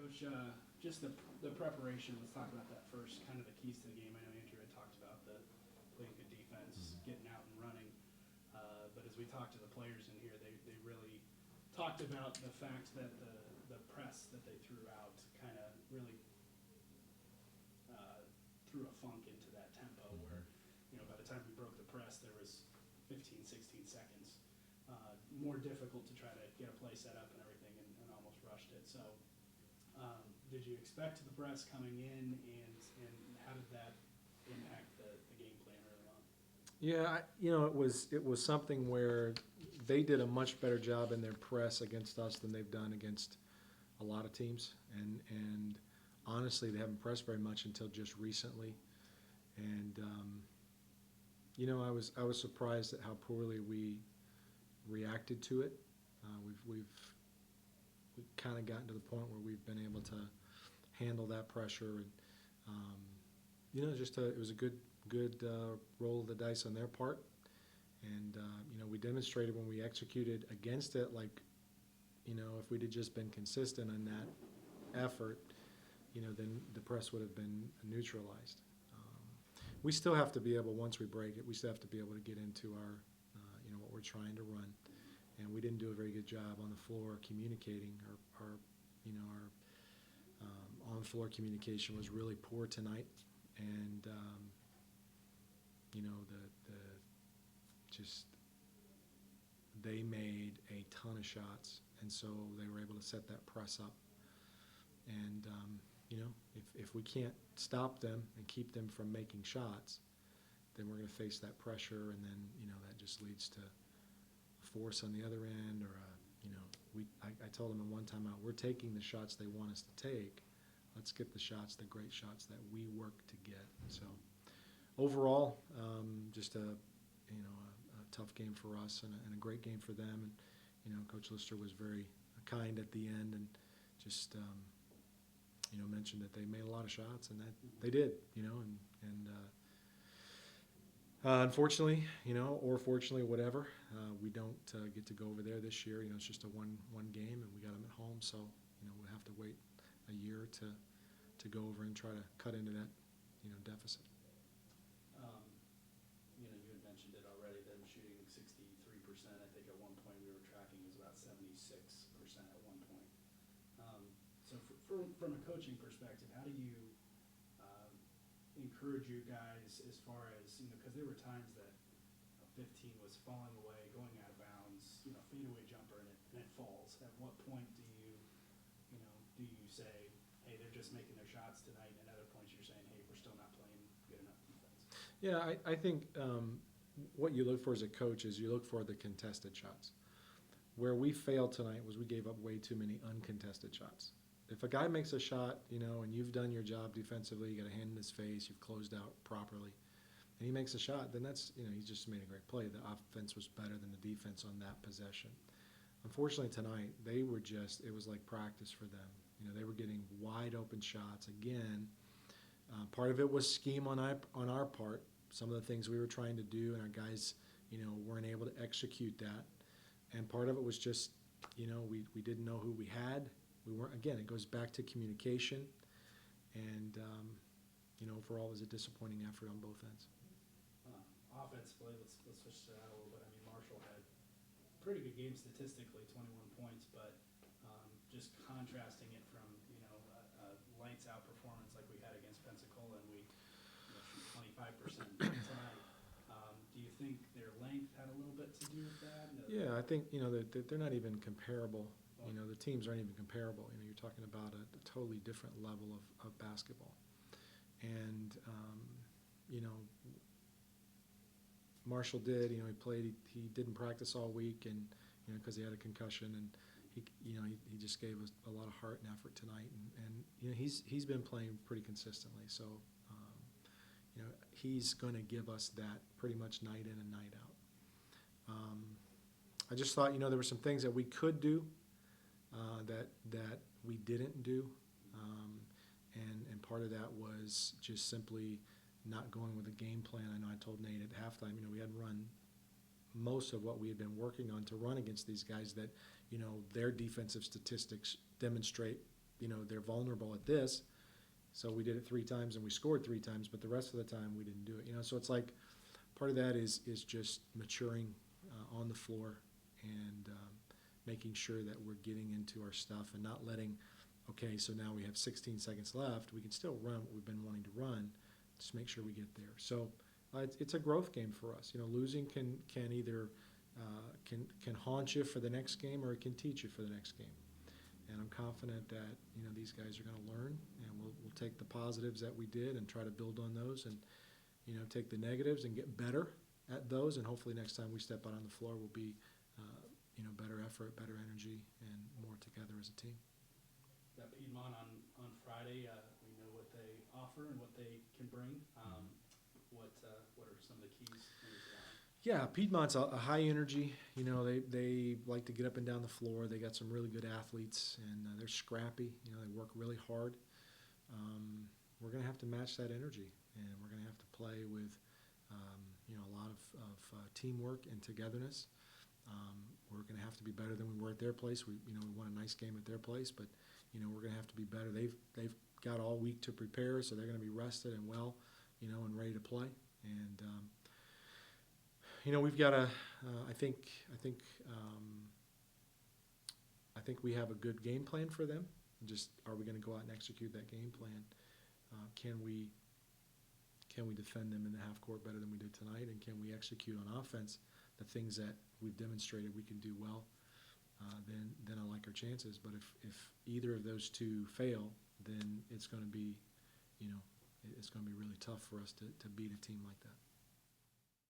Coach, just the preparation, let's talk about that first, kind of the keys to the game. I know Andrew had talked about the playing good defense, getting out and running. But as we talked to the players in here, they really talked about the fact that the press that they threw out kind of really threw a funk into that tempo where, by the time we broke the press, there was 15, 16 seconds. More difficult to try to get a play set up and everything, and almost rushed it. So did you expect the press coming in, and how did that impact the game plan early on? Yeah, it was something where they did a much better job in their press against us than they've done against a lot of teams, and honestly, they haven't pressed very much until just recently. And I was surprised at how poorly we reacted to it. We've kind of gotten to the point where we've been able to handle that pressure, and it was a good roll of the dice on their part, and we demonstrated when we executed against it, like, if we'd have just been consistent in that effort, then the press would have been neutralized. We still have to be able, once we break it, we still have to be able to get into our, what we're trying to run. And we didn't do a very good job on the floor communicating. Our on-floor communication was really poor tonight, and they made a ton of shots, and so they were able to set that press up. And if we can't stop them and keep them from making shots, then we're going to face that pressure, and then that just leads to force on the other end, or I told them at one time out, we're taking the shots they want us to take. Let's get the shots, the great shots that we work to get. So overall, just a tough game for us, and a great game for them. And Coach Lister was very kind at the end, and just mentioned that they made a lot of shots, and that they did. Unfortunately, or fortunately, whatever, we don't get to go over there this year. It's just a one game, and we got them at home, so we'll have to wait a year to go over and try to cut into that deficit. You had mentioned it already, them shooting 63%. I think at one point we were tracking was about 76% at one point. So from a coaching perspective, how do you encourage you guys as far as, because there were times that 15 was falling away, going out of bounds, fadeaway jumper, and it falls. At what point do you say, hey, they're just making their shots tonight, and at other points you're saying, hey, we're still not playing good enough defense? Yeah, I think what you look for as a coach is you look for the contested shots. Where we failed tonight was we gave up way too many uncontested shots. If a guy makes a shot, and you've done your job defensively, you got a hand in his face, you've closed out properly, and he makes a shot, then that's, he just made a great play. The offense was better than the defense on that possession. Unfortunately tonight, it was like practice for them. They were getting wide open shots. Again, part of it was scheme on our part. Some of the things we were trying to do, and our guys, weren't able to execute that. And part of it was just, we didn't know who we had. We weren't. Again, it goes back to communication, and overall, it was a disappointing effort on both ends. Offensively, let's switch to that a little bit. I mean, Marshall had a pretty good game statistically, 21 points, but just contrasting it from a lights out performance like we had against Pensacola, and we shoot 25% tonight. Do you think their length had a little bit to do with that? Yeah, I think they're not even comparable. The teams aren't even comparable. You're talking about a totally different level of basketball. And, Marshall did, he played, he didn't practice all week, and, because he had a concussion, and he just gave us a lot of heart and effort tonight. And he's been playing pretty consistently. So, he's going to give us that pretty much night in and night out. I just thought, there were some things that we could do that we didn't do, and part of that was just simply not going with a game plan. I know I told Nate at halftime, we had run most of what we had been working on to run against these guys that, their defensive statistics demonstrate they're vulnerable at this, so we did it 3 times and we scored 3 times, but the rest of the time we didn't do it. So it's like part of that is just maturing on the floor and making sure that we're getting into our stuff and not letting, okay, so now we have 16 seconds left. We can still run what we've been wanting to run. Just make sure we get there. So it's a growth game for us. Losing can either can haunt you for the next game, or it can teach you for the next game. And I'm confident that these guys are going to learn, and we'll take the positives that we did and try to build on those, and take the negatives and get better at those. And hopefully next time we step out on the floor, we'll be better effort, better energy, and more together as a team. Got Piedmont on Friday. We know what they offer and what they can bring. What are some of the keys into that? Yeah, Piedmont's a high energy. They like to get up and down the floor. They got some really good athletes, and they're scrappy. They work really hard. We're going to have to match that energy, and we're going to have to play with a lot of teamwork and togetherness. We're going to have to be better than we were at their place. We won a nice game at their place, but we're going to have to be better. They've got all week to prepare, so they're going to be rested and well, and ready to play. And we've got I think we have a good game plan for them. Just, are we going to go out and execute that game plan? Can we defend them in the half court better than we did tonight? And can we execute on offense the things that we've demonstrated we can do well? Then I like our chances. But if either of those two fail, then it's going to be, it's going to be really tough for us to beat a team like that.